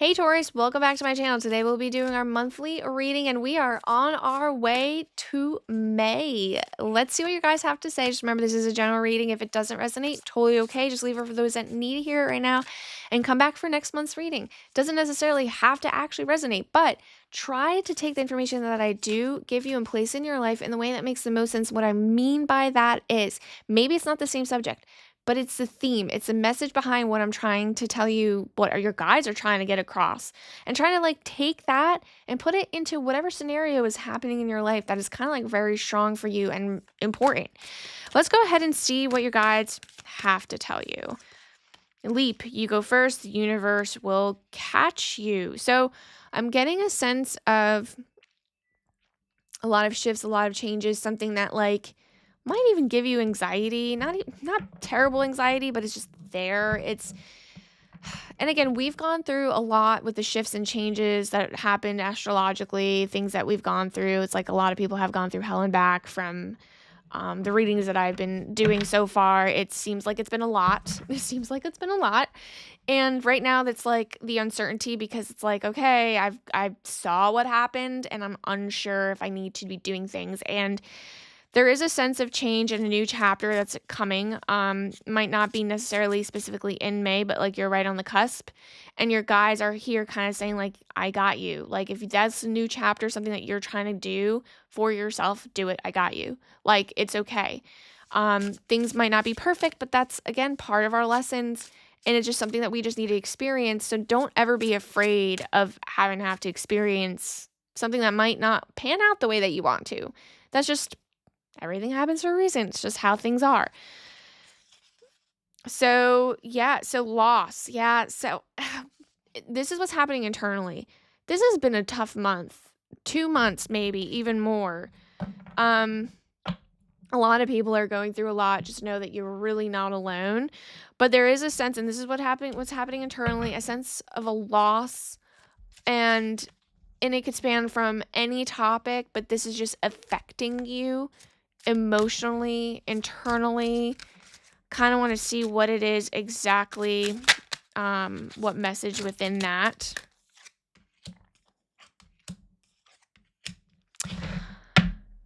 Hey Taurus, welcome back to my channel. Today we'll be doing our monthly reading and we are on our way to May. Let's see what you guys have to say. Just remember this is a general reading. If it doesn't resonate, totally okay. Just leave it for those that need to hear it right now and come back for next month's reading. Doesn't necessarily have to actually resonate, but try to take the information that I do give you and place in your life in the way that makes the most sense. What I mean by that is maybe it's not the same subject, but it's the theme. It's the message behind what I'm trying to tell you, what your guides are trying to get across, and trying to like take that and put it into whatever scenario is happening in your life that is kind of like very strong for you and important. Let's go ahead and see what your guides have to tell you. Leap, you go first. The universe will catch you. So I'm getting a sense of a lot of shifts, a lot of changes, something that like might even give you anxiety, not terrible anxiety, but it's just there. And again, we've gone through a lot with the shifts and changes that happened astrologically, things that we've gone through. It's like a lot of people have gone through hell and back from the readings that I've been doing so far. It seems like it's been a lot. It seems like it's been a lot. And right now that's like the uncertainty because it's like, okay, I saw what happened and I'm unsure if I need to be doing things. And there is a sense of change and a new chapter that's coming. Might not be necessarily specifically in May, but like you're right on the cusp. And your guys are here kind of saying like, I got you. Like if that's a new chapter, something that you're trying to do for yourself, do it. I got you. Like it's okay. Things might not be perfect, but that's again part of our lessons. And it's just something that we just need to experience. So don't ever be afraid of having to have to experience something that might not pan out the way that you want to. That's just everything happens for a reason. It's just how things are. So, yeah. So loss. Yeah. So this is what's happening internally. This has been a tough month, 2 months, maybe even more. A lot of people are going through a lot. Just know that you're really not alone. But there is a sense, and this is what's happening internally, a sense of a loss. And it could span from any topic, but this is just affecting you emotionally, internally. Kind of want to see what it is exactly, what message within that.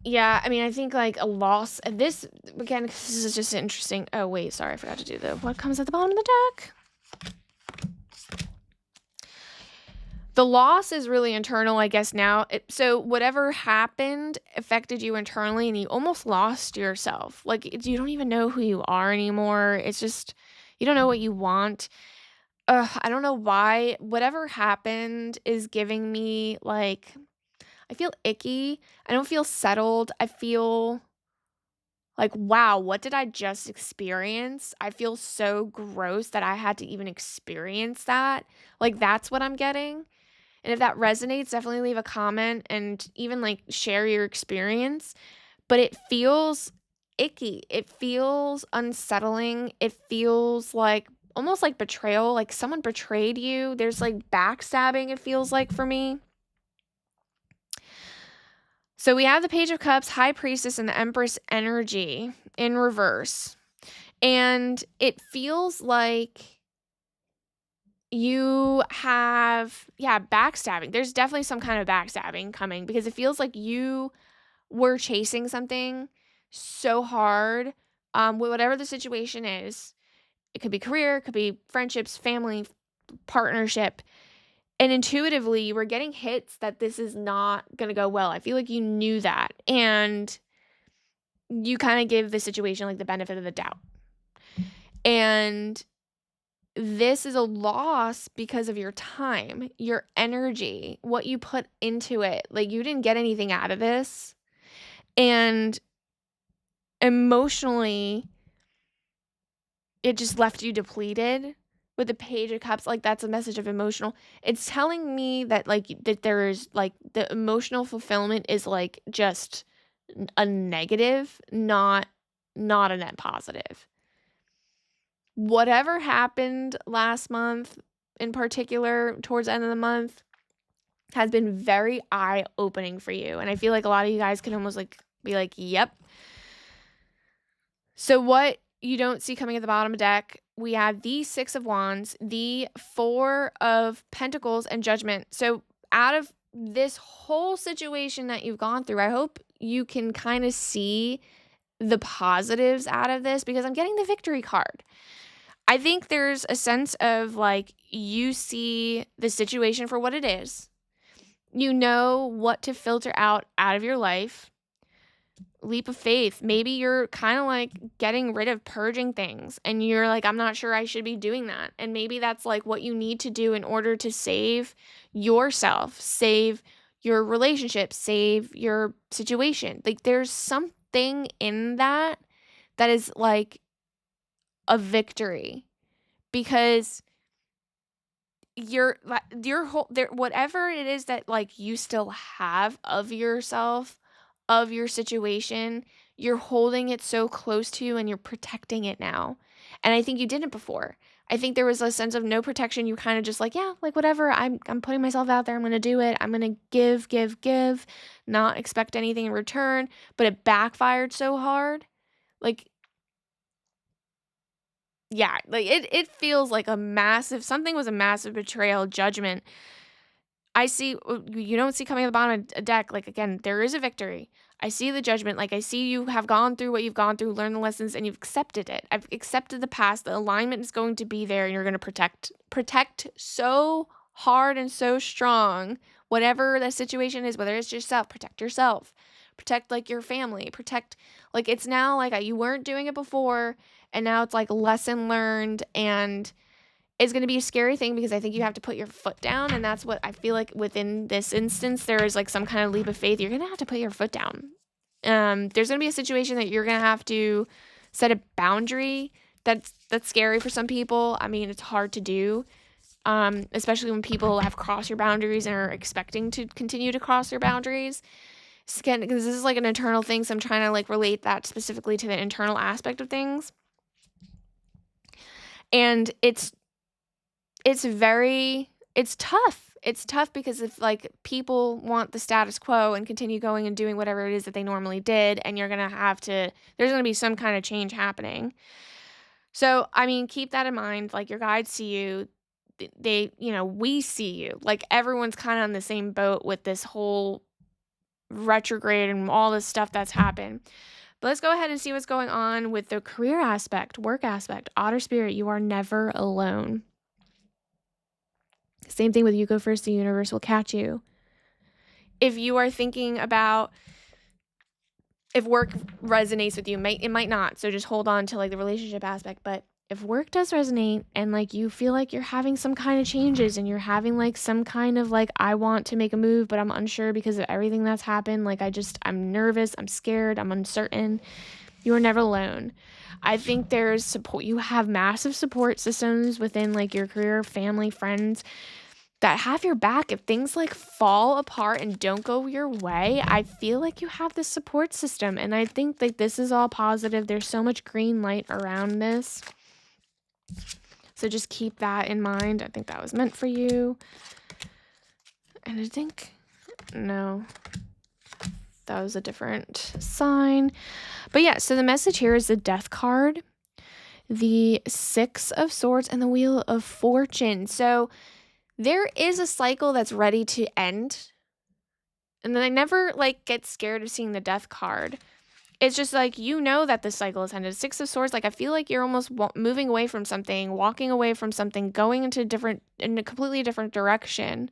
Yeah, I mean, I think like a loss. This, again, this is just interesting. Oh, wait, sorry, I forgot to do what comes at the bottom of the deck. The loss is really internal, I guess, now. So whatever happened affected you internally and you almost lost yourself. Like you don't even know who you are anymore. It's just, you don't know what you want. I don't know why. Whatever happened is giving me like, I feel icky. I don't feel settled. I feel like, wow, what did I just experience? I feel so gross that I had to even experience that. Like that's what I'm getting. And if that resonates, definitely leave a comment and even like share your experience. But it feels icky. It feels unsettling. It feels like almost like betrayal, like someone betrayed you. There's like backstabbing, it feels like for me. So we have the Page of Cups, High Priestess, and the Empress energy in reverse. And it feels like you have, backstabbing. There's definitely some kind of backstabbing coming because it feels like you were chasing something so hard, whatever the situation is. It could be career, it could be friendships, family, partnership. And intuitively, you were getting hits that this is not going to go well. I feel like you knew that. And you kind of give the situation like the benefit of the doubt. And this is a loss because of your time, your energy, what you put into it. Like you didn't get anything out of this. And emotionally, it just left you depleted. With the Page of Cups, like that's a message of emotional. It's telling me that like that there is like the emotional fulfillment is like just a negative, not a net positive. Whatever happened last month in particular towards the end of the month has been very eye-opening for you. And I feel like a lot of you guys can almost like be like, yep. So what you don't see coming at the bottom of the deck, we have the Six of Wands, the Four of Pentacles, and Judgment. So out of this whole situation that you've gone through, I hope you can kind of see the positives out of this, because I'm getting the Victory card. I think there's a sense of like, you see the situation for what it is. You know what to filter out of your life. Leap of faith. Maybe you're kind of like getting rid of purging things and you're like, I'm not sure I should be doing that. And maybe that's like what you need to do in order to save yourself, save your relationship, save your situation. Like, there's something in that is like a victory, because your whole there, whatever it is that like you still have of yourself, of your situation, you're holding it so close to you and you're protecting it now. And I think you didn't before. I think there was a sense of no protection. You kind of just like, yeah, like whatever, I'm putting myself out there, I'm going to do it, I'm going to give, not expect anything in return. But it backfired so hard. Like, yeah, like it feels like something was a massive betrayal, judgment. I see, you don't see coming at the bottom of a deck, like, again, there is a victory. I see the judgment. Like, I see you have gone through what you've gone through, learned the lessons, and you've accepted it. I've accepted the past. The alignment is going to be there, and you're going to protect so hard and so strong, whatever the situation is, whether it's yourself, protect yourself, protect like your family, protect, like, it's now like you weren't doing it before, and now it's like lesson learned. And is going to be a scary thing, because I think you have to put your foot down. And that's what I feel like within this instance, there is like some kind of leap of faith. You're going to have to put your foot down. There's going to be a situation that you're going to have to set a boundary. That's scary for some people. I mean, it's hard to do, especially when people have crossed your boundaries and are expecting to continue to cross your boundaries. Again, because this is like an internal thing, so I'm trying to like relate that specifically to the internal aspect of things. And it's tough. It's tough because if like people want the status quo and continue going and doing whatever it is that they normally did, and there's going to be some kind of change happening. So, I mean, keep that in mind. Like, your guides see you. We see you. Like, everyone's kind of on the same boat with this whole retrograde and all this stuff that's happened. But let's go ahead and see what's going on with the career aspect, work aspect. Otter Spirit, you are never alone. Same thing with you go first, the universe will catch you. If you are thinking about if work resonates with you, it might not. So just hold on to like the relationship aspect. But if work does resonate and like you feel like you're having some kind of changes and you're having like some kind of like, I want to make a move, but I'm unsure because of everything that's happened. Like, I'm nervous, I'm scared, I'm uncertain. You are never alone. I think there's support. You have massive support systems within like your career, family, friends that have your back. If things like fall apart and don't go your way, I feel like you have this support system. And I think like this is all positive. There's so much green light around this. So just keep that in mind. I think that was meant for you. And I think, no, that was a different sign. But yeah, so the message here is the Death card, the Six of Swords, and the Wheel of Fortune. So there is a cycle that's ready to end. And then I never like get scared of seeing the Death card. It's just like, that the cycle is ended. Six of Swords, like I feel like you're almost moving away from something, walking away from something, going in a completely different direction.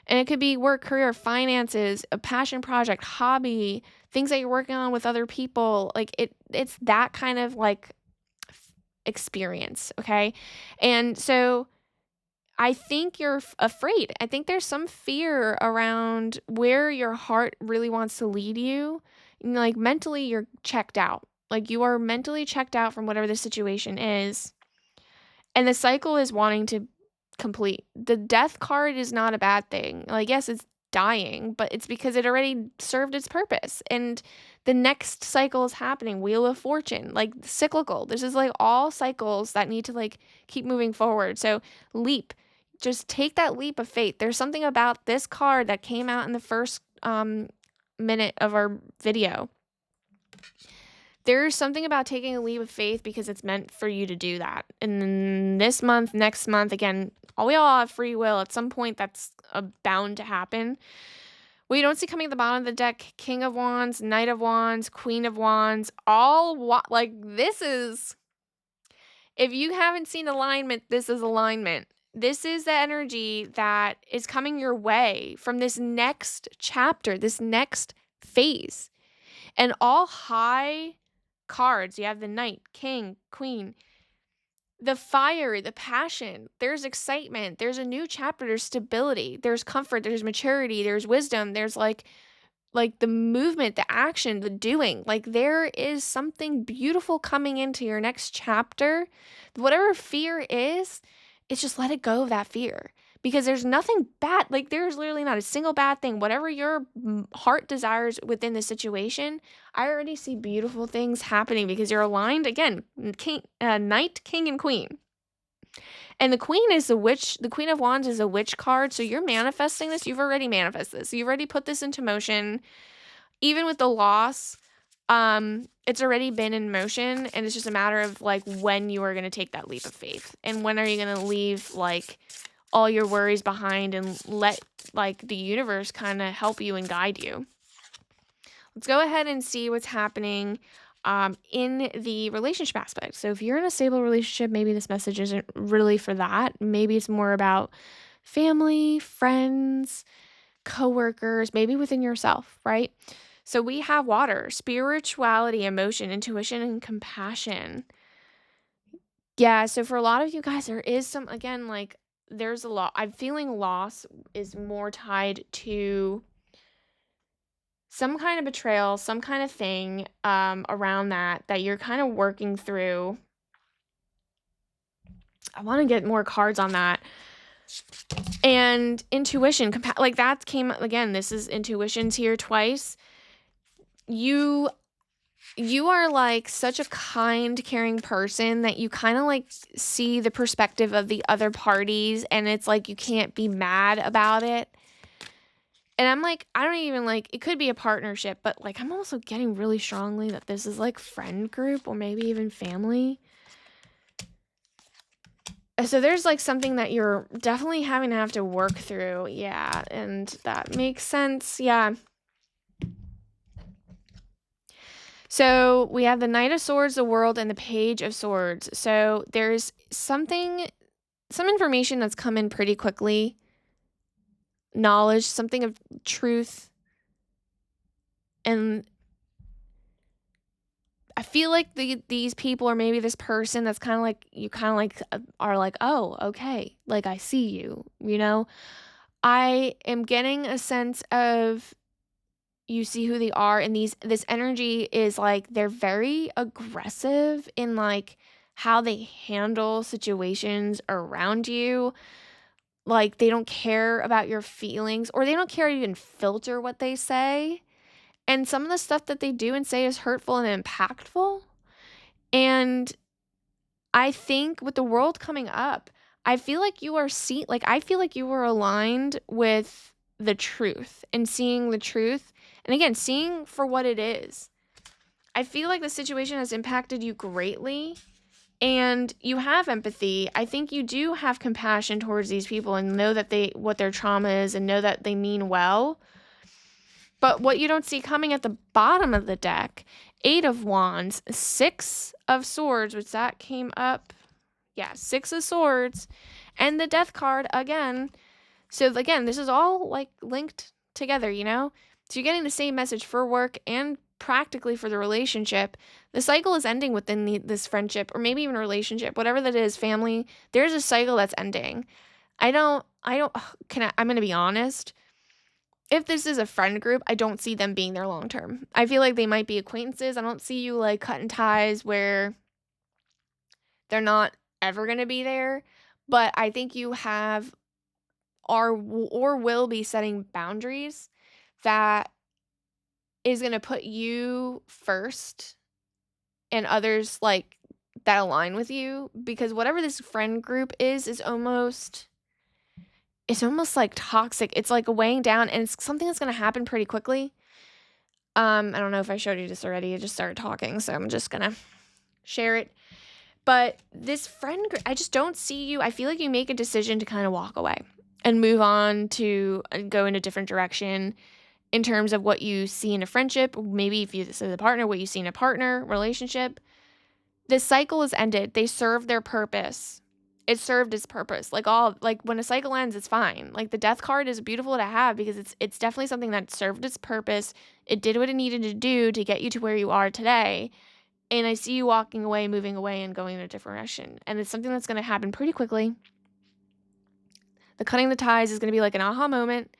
And it could be work, career, finances, a passion project, hobby, things that you're working on with other people. Like it's that kind of like experience. Okay. And so I think you're afraid. I think there's some fear around where your heart really wants to lead you. Like, mentally, you're checked out. Like, you are mentally checked out from whatever the situation is. And the cycle is wanting to complete. The Death card is not a bad thing. Like, yes, it's dying, but it's because it already served its purpose. And the next cycle is happening. Wheel of Fortune, like cyclical. This is like all cycles that need to like keep moving forward. So leap. Just take that leap of faith. There's something about this card that came out in the first minute of our video There's something about taking a leap of faith because it's meant for you to do that. And then this month, next month, again, we all have free will. At some point, that's bound to happen. What you don't see coming at the bottom of the deck, King of Wands, Knight of Wands, Queen of Wands, like this is, if you haven't seen alignment, this is alignment. This is the energy that is coming your way from this next chapter, this next phase. And all high cards, you have the Knight, King, Queen, the fire, the passion, there's excitement, there's a new chapter, there's stability, there's comfort, there's maturity, there's wisdom, there's like the movement, the action, the doing. Like there is something beautiful coming into your next chapter. Whatever fear is, it's just let it go of that fear. Because there's nothing bad, like there's literally not a single bad thing. Whatever your heart desires within the situation, I already see beautiful things happening because you're aligned. Again, Knight, King, and Queen. And the Queen is the witch. The Queen of Wands is a witch card. So you're manifesting this. You've already manifested this. You've already put this into motion. Even with the loss, it's already been in motion. And it's just a matter of like when you are going to take that leap of faith. And when are you going to leave like all your worries behind and let like the universe kind of help you and guide you. Let's go ahead and see what's happening in the relationship aspect. So if you're in a stable relationship, maybe this message isn't really for that. Maybe it's more about family, friends, coworkers, maybe within yourself, right? So we have water, spirituality, emotion, intuition, and compassion. Yeah, so for a lot of you guys, there is some, again, like there's a lot. I'm feeling loss is more tied to some kind of betrayal, some kind of thing around that you're kind of working through. I want to get more cards on that. And intuition, like that came again. This is intuition's here twice. You are like such a kind, caring person that you kind of like see the perspective of the other parties, and it's like you can't be mad about it. And I'm like, I don't even like, it could be a partnership, but like I'm also getting really strongly that this is like friend group or maybe even family. So there's like something that you're definitely having to have to work through. Yeah, and that makes sense. Yeah. So we have the Knight of Swords, the World, and the Page of Swords. So there's some information that's come in pretty quickly. Knowledge, something of truth. And I feel like these people or maybe this person that's kind of like, you kind of like are like, oh, okay. Like I see you, you know? I am getting a sense of you see who they are, and this energy is like they're very aggressive in like how they handle situations around you. Like they don't care about your feelings, or they don't care to even filter what they say. And some of the stuff that they do and say is hurtful and impactful. And I think with the world coming up, I feel like you are I feel like you are aligned with the truth and seeing the truth. And again, seeing for what it is. I feel like the situation has impacted you greatly and you have empathy. I think you do have compassion towards these people and know that what their trauma is and know that they mean well. But what you don't see coming at the bottom of the deck, 8 of Wands, 6 of Swords, which that came up. Yeah, 6 of Swords, and the Death card again. So again, this is all like linked together, you know? So you're getting the same message for work and practically for the relationship. The cycle is ending within this friendship or maybe even relationship, whatever that is, family. There's a cycle that's ending. I'm going to be honest. If this is a friend group, I don't see them being there long term. I feel like they might be acquaintances. I don't see you like cutting ties where they're not ever going to be there. But I think you have or will be setting boundaries that is going to put you first and others like that align with you, because whatever this friend group is almost, it's almost like toxic. It's like weighing down, and it's something that's going to happen pretty quickly. I don't know if I showed you this already. I just started talking, so I'm just gonna share it. But this friend, I just don't see you. I feel like you make a decision to kind of walk away and move on to go in a different direction in terms of what you see in a friendship. Maybe if you this is a partner, what you see in a partner relationship. This cycle is ended. They served their purpose. It served its purpose. Like when a cycle ends, it's fine. Like the death card is beautiful to have because it's definitely something that served its purpose. It did what it needed to do to get you to where you are today. And I see you walking away, moving away, and going in a different direction. And it's something that's going to happen pretty quickly. The cutting the ties is going to be like an aha moment.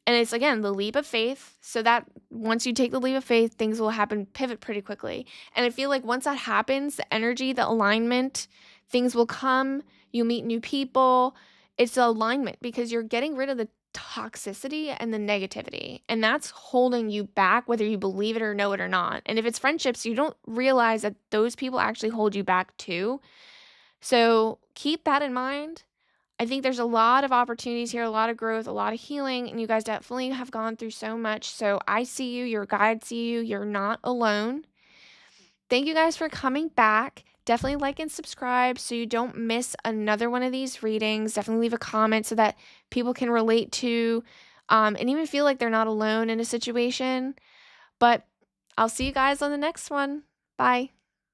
And it's, again, the leap of faith. So that once you take the leap of faith, things will happen, pivot pretty quickly. And I feel like once that happens, the energy, the alignment, things will come. You meet new people. It's the alignment because you're getting rid of the toxicity and the negativity. And that's holding you back, whether you believe it or know it or not. And if it's friendships, you don't realize that those people actually hold you back too. So keep that in mind. I think there's a lot of opportunities here, a lot of growth, a lot of healing, and you guys definitely have gone through so much. So I see you, your guides see you, you're not alone. Thank you guys for coming back. Definitely like and subscribe so you don't miss another one of these readings. Definitely leave a comment so that people can relate to and even feel like they're not alone in a situation. But I'll see you guys on the next one. Bye.